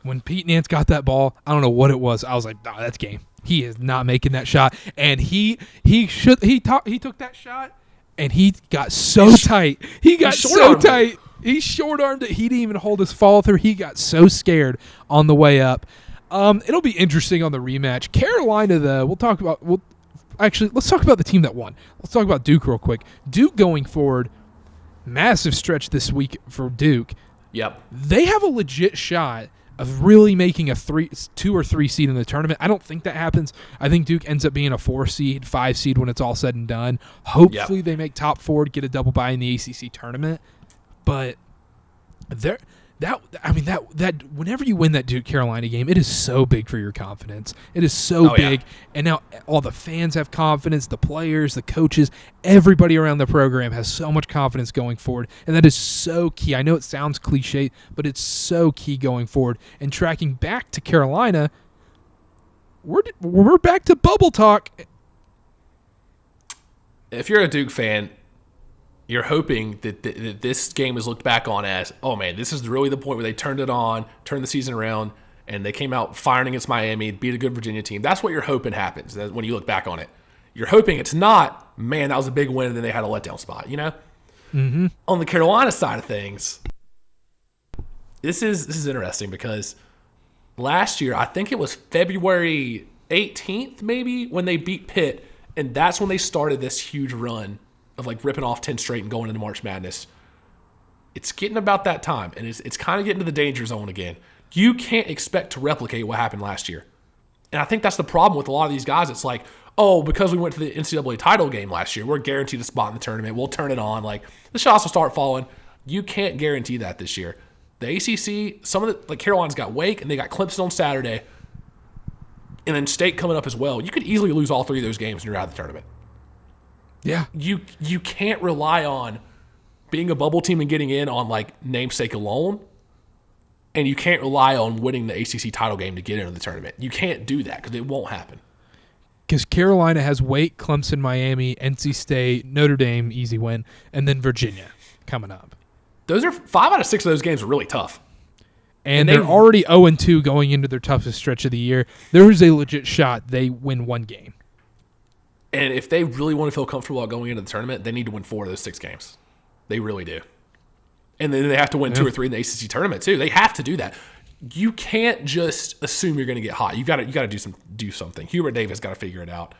when Pete Nance got that ball, I don't know what it was. I was like, "No, that's game. He is not making that shot." And he took that shot, and he got so tight. He got so tight. He short-armed it. He didn't even hold his follow-through. He got so scared on the way up. It'll be interesting on the rematch. Carolina, though, let's talk about the team that won. Let's talk about Duke real quick. Duke going forward, massive stretch this week for Duke. Yep. They have a legit shot of really making a 2 or 3 seed in the tournament. I don't think that happens. I think Duke ends up being a 4 seed, 5 seed when it's all said and done. Hopefully they make top 4 to get a double bye in the ACC tournament. But whenever you win that Duke Carolina game, it is so big for your confidence. It is so big. Yeah. And now all the fans have confidence, the players, the coaches, everybody around the program has so much confidence going forward. And that is so key. I know it sounds cliche, but it's so key going forward. And tracking back to Carolina, we're back to bubble talk. If you're a Duke fan, you're hoping that this game is looked back on as, oh, man, this is really the point where they turned it on, turned the season around, and they came out firing against Miami, beat a good Virginia team. That's what you're hoping happens when you look back on it. You're hoping it's not, man, that was a big win, and then they had a letdown spot, you know? Mm-hmm. On the Carolina side of things, this is interesting because last year, I think it was February 18th maybe, when they beat Pitt, and that's when they started this huge run of like ripping off 10 straight and going into March Madness. It's getting about that time, and it's kind of getting to the danger zone again. You can't expect to replicate what happened last year. And I think that's the problem with a lot of these guys. It's like, oh, because we went to the NCAA title game last year, we're guaranteed a spot in the tournament. We'll turn it on. Like, the shots will start falling. You can't guarantee that this year. The ACC, like Carolina's got Wake, and they got Clemson on Saturday, and then State coming up as well. You could easily lose all 3 of those games and you're out of the tournament. Yeah. You can't rely on being a bubble team and getting in on like namesake alone, and you can't rely on winning the ACC title game to get into the tournament. You can't do that because it won't happen. Because Carolina has Wake, Clemson, Miami, NC State, Notre Dame, easy win, and then Virginia coming up. Those are 5 out of 6 of those games are really tough. And they're already 0-2 going into their toughest stretch of the year. There is a legit shot they win 1 game. And if they really want to feel comfortable about going into the tournament, they need to win 4 of those 6 games. They really do. And then they have to win 2 or 3 in the ACC tournament too. They have to do that. You can't just assume you're going to get hot. You got to do something. Hubert Davis got to figure it out.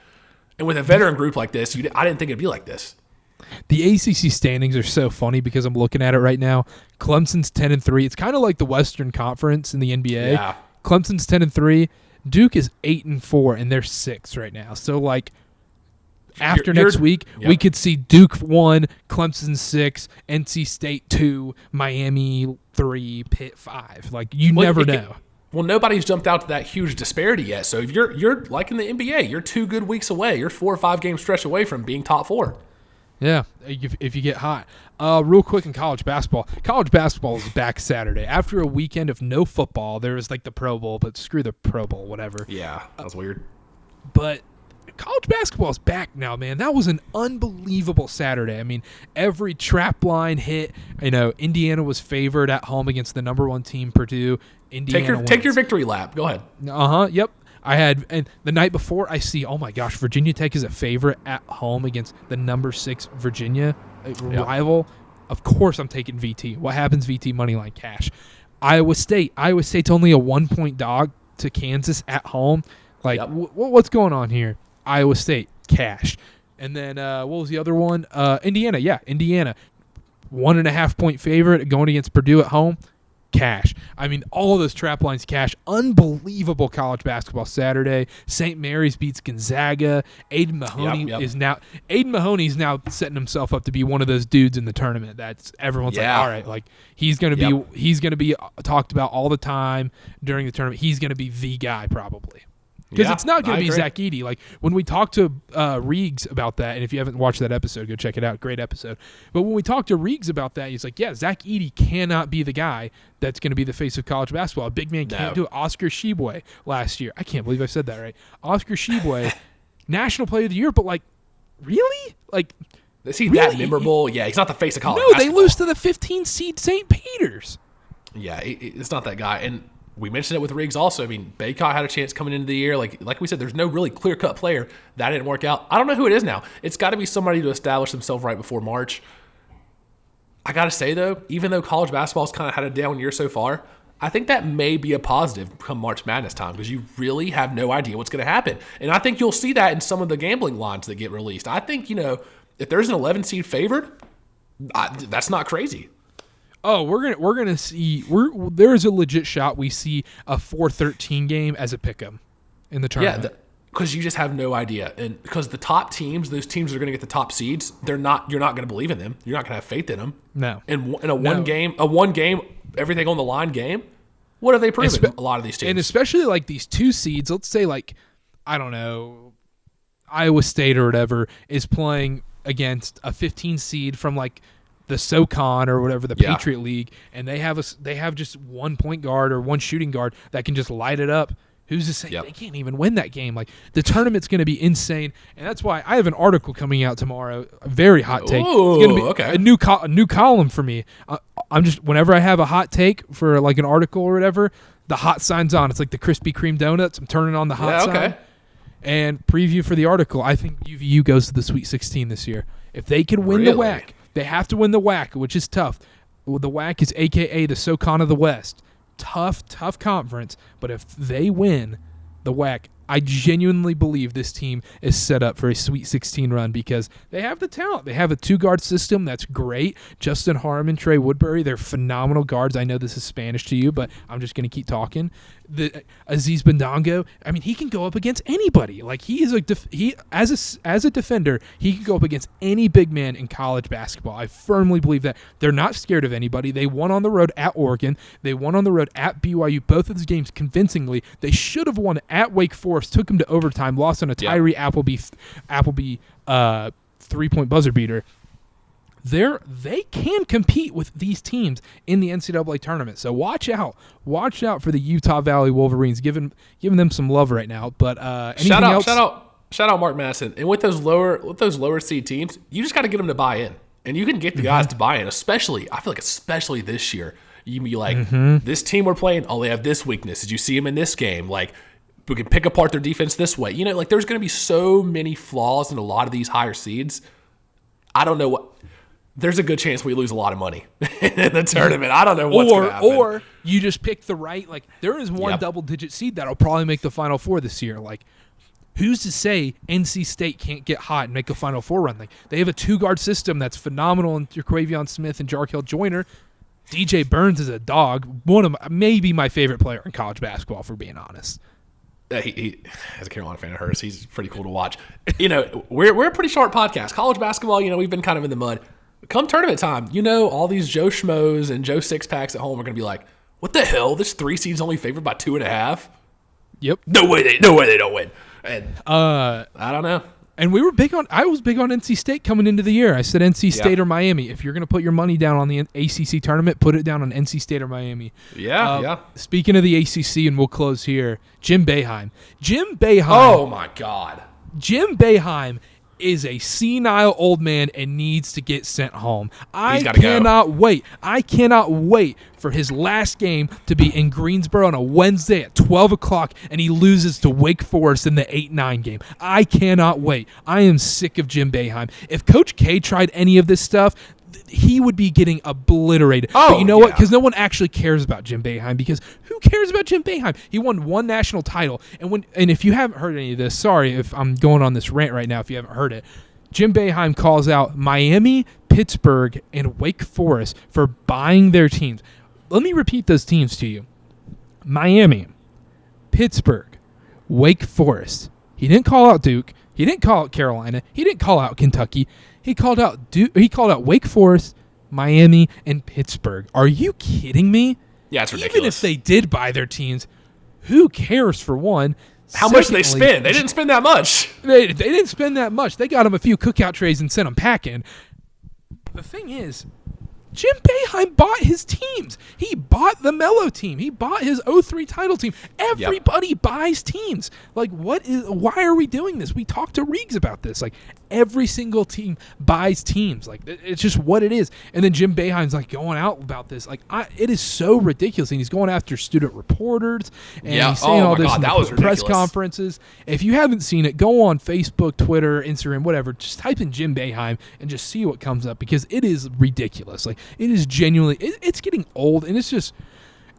And with a veteran group like this, I didn't think it'd be like this. The ACC standings are so funny because I'm looking at it right now. Clemson's 10-3. It's kind of like the Western Conference in the NBA. Yeah. Clemson's 10-3. Duke is 8-4, and they're 6 right now. So like, after next week, we could see Duke 1, Clemson 6, NC State 2, Miami 3, Pitt 5. Like, you never know. Well, nobody's jumped out to that huge disparity yet. So if you're like in the NBA, you're 2 good weeks away. You're 4 or 5 game stretch away from being top 4. Yeah, if you get hot. Real quick in college basketball. College basketball is back Saturday. After a weekend of no football, there was like the Pro Bowl, but screw the Pro Bowl, whatever. Yeah, that was weird. But college basketball is back now, man. That was an unbelievable Saturday. I mean, every trap line hit. You know, Indiana was favored at home against the number 1 team, Purdue. Indiana take your victory lap. Go ahead. Yep. And the night before, I see, oh my gosh, Virginia Tech is a favorite at home against the number 6 Virginia rival. Of course, I'm taking VT. What happens? VT moneyline cash. Iowa State's only a 1-point dog. to Kansas at home. Like, Yep. What's going on here? Iowa State, cash. And then what was the other one? Indiana. Yeah, Indiana. 1.5 point favorite going against Purdue at home. Cash. I mean, all of those trap lines cash. Unbelievable college basketball Saturday. St. Mary's beats Gonzaga. Aiden Mahoney is now setting himself up to be one of those dudes in the tournament. That's everyone's like, all right, like he's gonna be talked about all the time during the tournament. He's gonna be the guy probably. Because it's not going to be Zach Edey. Like, when we talked to Reegs about that, and if you haven't watched that episode, go check it out. Great episode. But when we talked to Reegs about that, he's like, yeah, Zach Edey cannot be the guy that's going to be the face of college basketball. A big man can't do it. Oscar Tshiebwe last year. I can't believe I said that right. Oscar Tshiebwe, National Player of the Year, but, like, really? Like, is he that memorable? Yeah, he's not the face of college basketball. basketball. They lose to the 15 seed St. Peter's. Yeah, it's not that guy. And we mentioned it with Riggs also. I mean, Baycott had a chance coming into the year. Like we said, there's no really clear-cut player. That didn't work out. I don't know who it is now. It's got to be somebody to establish himself right before March. I got to say, though, even though college basketball's kind of had a down year so far, I think that may be a positive come March Madness time because you really have no idea what's going to happen. And I think you'll see that in some of the gambling lines that get released. I think, if there's an 11 seed favored, that's not crazy. Oh, we're gonna see. There is a legit shot we see a 4-13 game as a pick'em in the tournament. Yeah, because you just have no idea, and because the top teams, those teams that are going to get the top seeds, you're not going to believe in them. You're not going to have faith in them. No. And in a one game, everything on the line game. What have they proven? A lot of these teams, and especially like these 2 seeds. Let's say like I don't know, Iowa State or whatever is playing against a 15 seed from like the SoCon or whatever, the Patriot League, and they have just 1 point guard or 1 shooting guard that can just light it up. Who's to say they can't even win that game? Like, the tournament's going to be insane, and that's why I have an article coming out tomorrow, a very hot take. Ooh, it's going to be a new column for me. I'm just, whenever I have a hot take for like an article or whatever, the hot sign's on. It's like the Krispy Kreme donuts. I'm turning on the hot sign. And preview for the article, I think UVU goes to the Sweet 16 this year. If they can win the WAC, they have to win the WAC, which is tough. Well, the WAC is a.k.a. the SoCon of the West. Tough conference. But if they win the WAC, I genuinely believe this team is set up for a Sweet 16 run because they have the talent. They have a 2-guard system that's great. Justin Harmon, Trey Woodbury, they're phenomenal guards. I know this is Spanish to you, but I'm just going to keep talking. Aziz Bandango, I mean, he can go up against anybody. Like, he is as a defender, he can go up against any big man in college basketball. I firmly believe that. They're not scared of anybody. They won on the road at Oregon. They won on the road at BYU. Both of those games convincingly. They should have won at Wake Forest. Took them to overtime. Lost on a Tyree Appleby 3-point buzzer beater. They can compete with these teams in the NCAA tournament. So watch out for the Utah Valley Wolverines, giving them some love right now. But anything else? Shout out Mark Madison. And with those lower seed teams, you just got to get them to buy in, and you can get the guys to buy in. Especially this year, you can be like, this team we're playing, they have this weakness. Did you see them in this game? Like, we can pick apart their defense this way. Like, there's going to be so many flaws in a lot of these higher seeds. I don't know what. There's a good chance we lose a lot of money in the tournament. I don't know what's going to happen. Or you just pick the right. Like, there is one double-digit seed that'll probably make the Final Four this year. Like, who's to say NC State can't get hot and make a Final Four run? Like, they have a 2-guard system that's phenomenal in Jaquavion Smith and Jarkel Joyner. DJ Burns is a dog. Maybe my favorite player in college basketball, for being honest. He as a Carolina fan of hers, he's pretty cool to watch. We're a pretty short podcast. College basketball, we've been kind of in the mud. Come tournament time, all these Joe Schmoes and Joe Six-Packs at home are going to be like, what the hell? This 3 seed's only favored by 2.5? Yep. No way they don't win. And I don't know. And I was big on NC State coming into the year. I said NC State or Miami. If you're going to put your money down on the ACC tournament, put it down on NC State or Miami. Yeah. Speaking of the ACC, and we'll close here, Jim Boeheim. Oh, my God. Jim Boeheim is a senile old man and needs to get sent home. I cannot wait for his last game to be in Greensboro on a Wednesday at 12 o'clock, and he loses to Wake Forest in the 8-9 game. I cannot wait. I am sick of Jim Boeheim. If Coach K tried any of this stuff, he would be getting obliterated. Oh, but you know what? Because no one actually cares about Jim Boeheim, because who cares about Jim Boeheim? He won one national title. And if you haven't heard any of this, sorry if I'm going on this rant right now if you haven't heard it, Jim Boeheim calls out Miami, Pittsburgh, and Wake Forest for buying their teams. Let me repeat those teams to you. Miami, Pittsburgh, Wake Forest. He didn't call out Duke. He didn't call out Carolina. He didn't call out Kentucky. He called out He called out Wake Forest, Miami, and Pittsburgh. Are you kidding me? Yeah, it's ridiculous. Even if they did buy their teams, who cares for one? How much did they spend? They didn't spend that much. They didn't spend that much. They got him a few cookout trays and sent them packing. The thing is, Jim Boeheim bought his teams. He bought the Melo team. He bought his 03 title team. Everybody buys teams. Like, why are we doing this? We talked to Reegs about this. Like, every single team buys teams. Like, it's just what it is. And then Jim Boeheim's like going out about this. Like, it is so ridiculous. And he's going after student reporters and he's saying all this in the press conferences. If you haven't seen it, go on Facebook, Twitter, Instagram, whatever. Just type in Jim Boeheim and just see what comes up, because it is ridiculous. Like, it is genuinely, it's getting old, and it's just,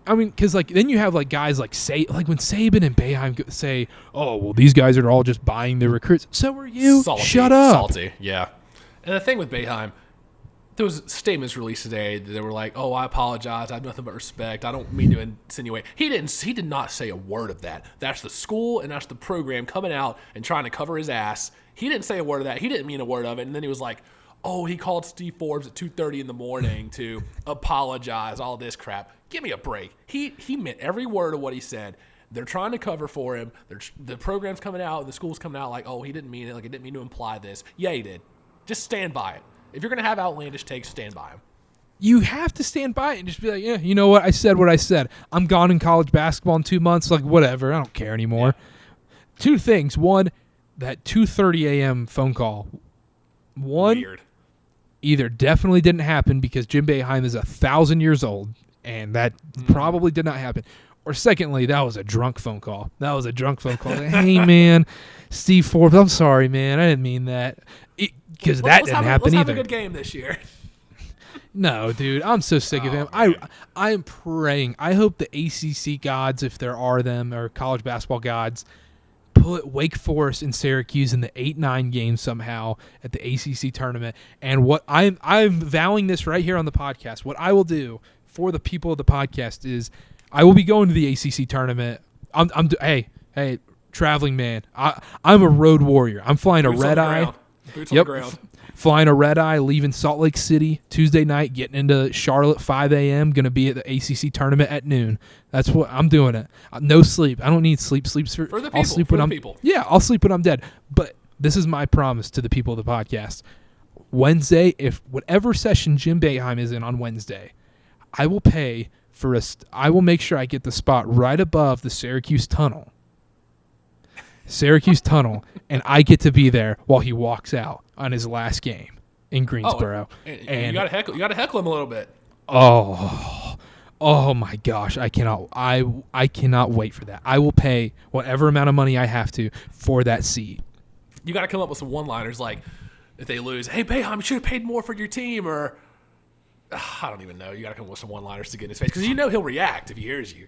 I mean, because like then you have like guys like when Saban and Boeheim say, "Oh, well, these guys are all just buying their recruits." So are you? Shut up. Salty, yeah. And the thing with Boeheim, there was statements released today that they were like, "Oh, I apologize. I have nothing but respect. I don't mean to insinuate." He did not say a word of that. That's the school and that's the program coming out and trying to cover his ass. He didn't say a word of that. He didn't mean a word of it. And then he was like, "Oh, he called Steve Forbes at 2:30 in the morning to apologize, all this crap." Give me a break. He meant every word of what he said. They're trying to cover for him. The program's coming out, the school's coming out like, "Oh, he didn't mean it. Like, he didn't mean to imply this." Yeah, he did. Just stand by it. If you're going to have outlandish takes, stand by him. You have to stand by it and just be like, "Yeah, you know what? I said what I said. I'm gone in college basketball in 2 months. Like, whatever. I don't care anymore." Yeah. Two things. One, that 2:30 a.m. phone call. Weird. Either definitely didn't happen because Jim Boeheim is 1,000 years old, and that probably did not happen. Or secondly, that was a drunk phone call. Like, "Hey, man, Steve Forbes, I'm sorry, man. I didn't mean that." Because that didn't happen either. Let's have a good game this year. No, dude, I'm so sick of him. I am praying. I hope the ACC gods, if there are them, or college basketball gods, put Wake Forest and Syracuse in the 8-9 game somehow at the ACC tournament. And what I'm vowing this right here on the podcast. What I will do for the people of the podcast is I will be going to the ACC tournament. Hey, traveling man. I'm a road warrior. I'm flying a red eye. Boots on the ground. Flying a red eye, leaving Salt Lake City Tuesday night, getting into Charlotte 5 a.m., going to be at the ACC tournament at noon. That's what I'm doing it. No sleep. I don't need sleep. Sleep's for the people. I'll sleep when I'm people. Yeah, I'll sleep when I'm dead. But this is my promise to the people of the podcast. Wednesday, if whatever session Jim Boeheim is in on Wednesday, I will pay for I will make sure I get the spot right above the Syracuse Tunnel. Tunnel, and I get to be there while he walks out on his last game in Greensboro. And you got to heckle him a little bit. Oh my gosh, I cannot wait for that. I will pay whatever amount of money I have to for that seat. You got to come up with some one-liners like, if they lose, "Hey, Boeheim, you should have paid more for your team," or I don't even know. You got to come up with some one-liners to get in his face, because you know he'll react if he hears you.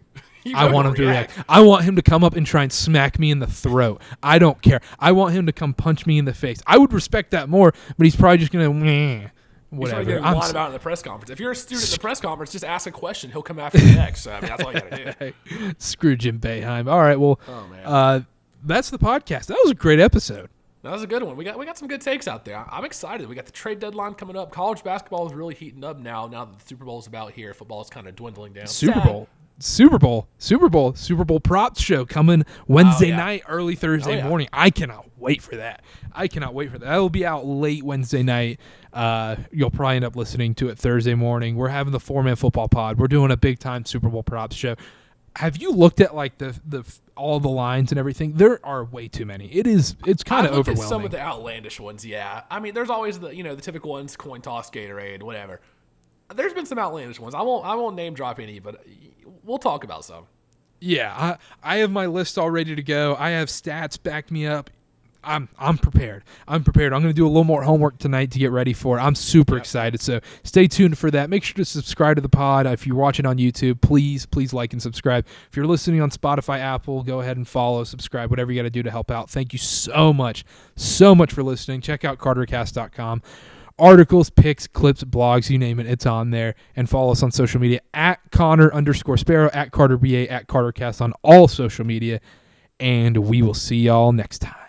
I want him to react. I want him to come up and try and smack me in the throat. I don't care. I want him to come punch me in the face. I would respect that more, but he's probably just going to whatever. I'm about it in the press conference. If you're a student in the press conference, just ask a question. He'll come after you next. So, I mean, that's all you got to do. Screw Jim Boeheim. All right, well, that's the podcast. That was a great episode. That was a good one. We got some good takes out there. I'm excited. We got the trade deadline coming up. College basketball is really heating up now that the Super Bowl is about here. Football is kind of dwindling down. Super Bowl props show coming Wednesday night, early Thursday morning. I cannot wait for that. That will be out late Wednesday night. You'll probably end up listening to it Thursday morning. We're having the 4-man football pod. We're doing a big time Super Bowl props show. Have you looked at like the all the lines and everything? There are way too many. It's kind of overwhelming. At some of the outlandish ones, yeah. I mean, there's always the typical ones, coin toss, Gatorade, whatever. There's been some outlandish ones. I won't name drop any, but we'll talk about some. Yeah, I have my list all ready to go. I have stats back me up. I'm prepared. I'm prepared. I'm going to do a little more homework tonight to get ready for it. I'm super excited. So stay tuned for that. Make sure to subscribe to the pod. If you're watching on YouTube, please like and subscribe. If you're listening on Spotify, Apple, go ahead and follow, subscribe, whatever you got to do to help out. Thank you so much for listening. Check out cartercast.com. Articles, pics, clips, blogs, you name it, it's on there. And follow us on social media at Connor_Sparrow, at CarterBA, at CarterCast on all social media. And we will see y'all next time.